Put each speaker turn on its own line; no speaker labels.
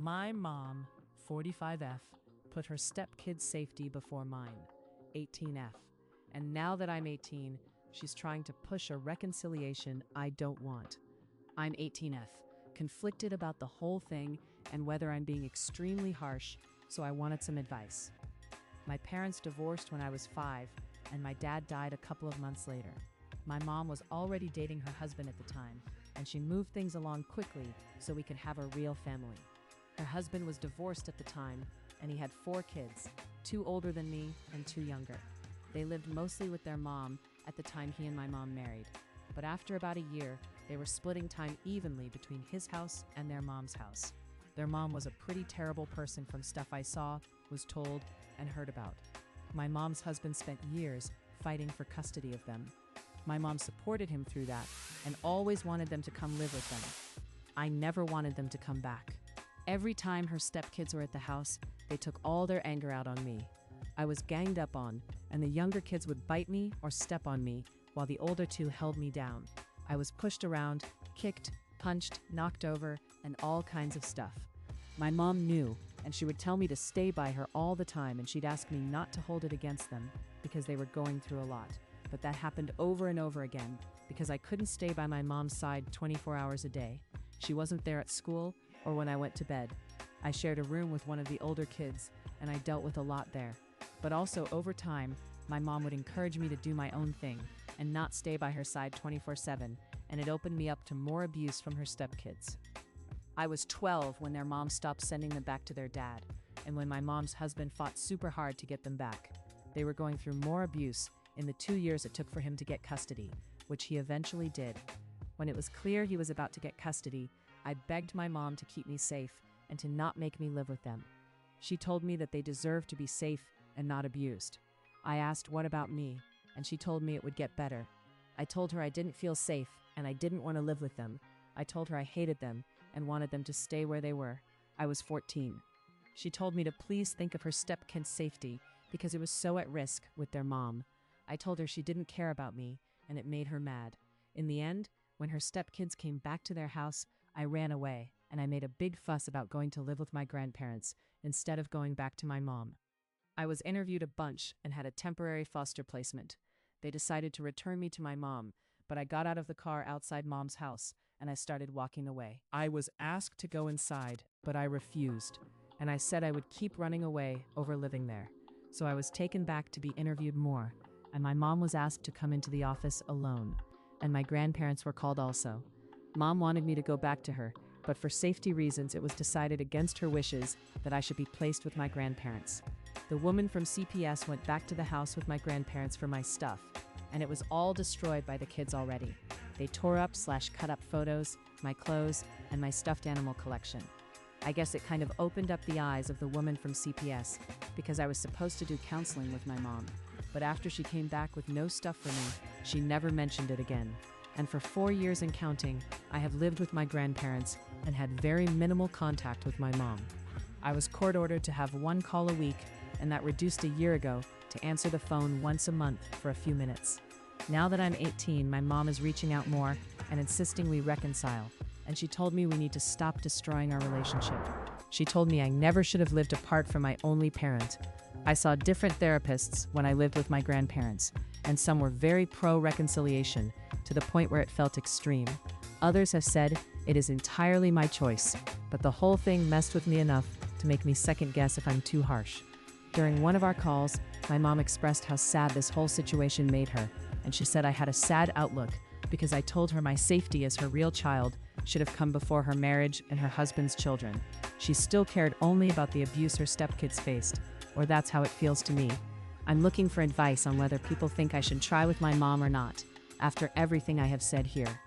My mom, 45F, put her stepkid's safety before mine, 18F. And now that I'm 18, she's trying to push a reconciliation I don't want. I'm 18F, conflicted about the whole thing and whether I'm being extremely harsh, so I wanted some advice. My parents divorced when I was 5, and my dad died a couple of months later. My mom was already dating her husband at the time, and she moved things along quickly so we could have a real family. Her husband was divorced at the time, and he had 4 kids, 2 older than me and 2 younger. They lived mostly with their mom at the time he and my mom married. But after about a year, they were splitting time evenly between his house and their mom's house. Their mom was a pretty terrible person from stuff I saw, was told, and heard about. My mom's husband spent years fighting for custody of them. My mom supported him through that and always wanted them to come live with them. I never wanted them to come back. Every time her stepkids were at the house, they took all their anger out on me. I was ganged up on, and the younger kids would bite me or step on me, while the older 2 held me down. I was pushed around, kicked, punched, knocked over, and all kinds of stuff. My mom knew, and she would tell me to stay by her all the time, and she'd ask me not to hold it against them because they were going through a lot. But that happened over and over again because I couldn't stay by my mom's side 24 hours a day. She wasn't there at school or when I went to bed. I shared a room with one of the older kids, and I dealt with a lot there. But also over time, my mom would encourage me to do my own thing and not stay by her side 24/7, and it opened me up to more abuse from her stepkids. I was 12 when their mom stopped sending them back to their dad, and when my mom's husband fought super hard to get them back. They were going through more abuse in the 2 years it took for him to get custody, which he eventually did. When it was clear he was about to get custody, I begged my mom to keep me safe and to not make me live with them. She told me that they deserved to be safe and not abused. I asked what about me, and she told me it would get better. I told her I didn't feel safe and I didn't want to live with them. I told her I hated them and wanted them to stay where they were. I was 14. She told me to please think of her stepkid's safety because it was so at risk with their mom. I told her she didn't care about me, and it made her mad. In the end, when her stepkids came back to their house, I ran away, and I made a big fuss about going to live with my grandparents instead of going back to my mom. I was interviewed a bunch and had a temporary foster placement. They decided to return me to my mom, but I got out of the car outside mom's house, and I started walking away. I was asked to go inside, but I refused, and I said I would keep running away over living there. So I was taken back to be interviewed more, and my mom was asked to come into the office alone, and my grandparents were called also. Mom wanted me to go back to her, but for safety reasons it was decided against her wishes that I should be placed with my grandparents. The woman from CPS went back to the house with my grandparents for my stuff, and it was all destroyed by the kids already. They tore up/cut up photos, my clothes, and my stuffed animal collection. I guess it kind of opened up the eyes of the woman from CPS because I was supposed to do counseling with my mom. But after she came back with no stuff for me, she never mentioned it again. And for 4 years and counting, I have lived with my grandparents and had very minimal contact with my mom. I was court ordered to have 1 call a week, and that reduced a year ago to answer the phone once a month for a few minutes. Now that I'm 18, my mom is reaching out more and insisting we reconcile, and she told me we need to stop destroying our relationship. She told me I never should have lived apart from my only parent. I saw different therapists when I lived with my grandparents, and some were very pro-reconciliation to the point where it felt extreme. Others have said it is entirely my choice, but the whole thing messed with me enough to make me second guess if I'm too harsh. During one of our calls, my mom expressed how sad this whole situation made her, and she said I had a sad outlook because I told her my safety as her real child should have come before her marriage and her husband's children. She still cared only about the abuse her stepkids faced, or that's how it feels to me. I'm looking for advice on whether people think I should try with my mom or not, after everything I have said here.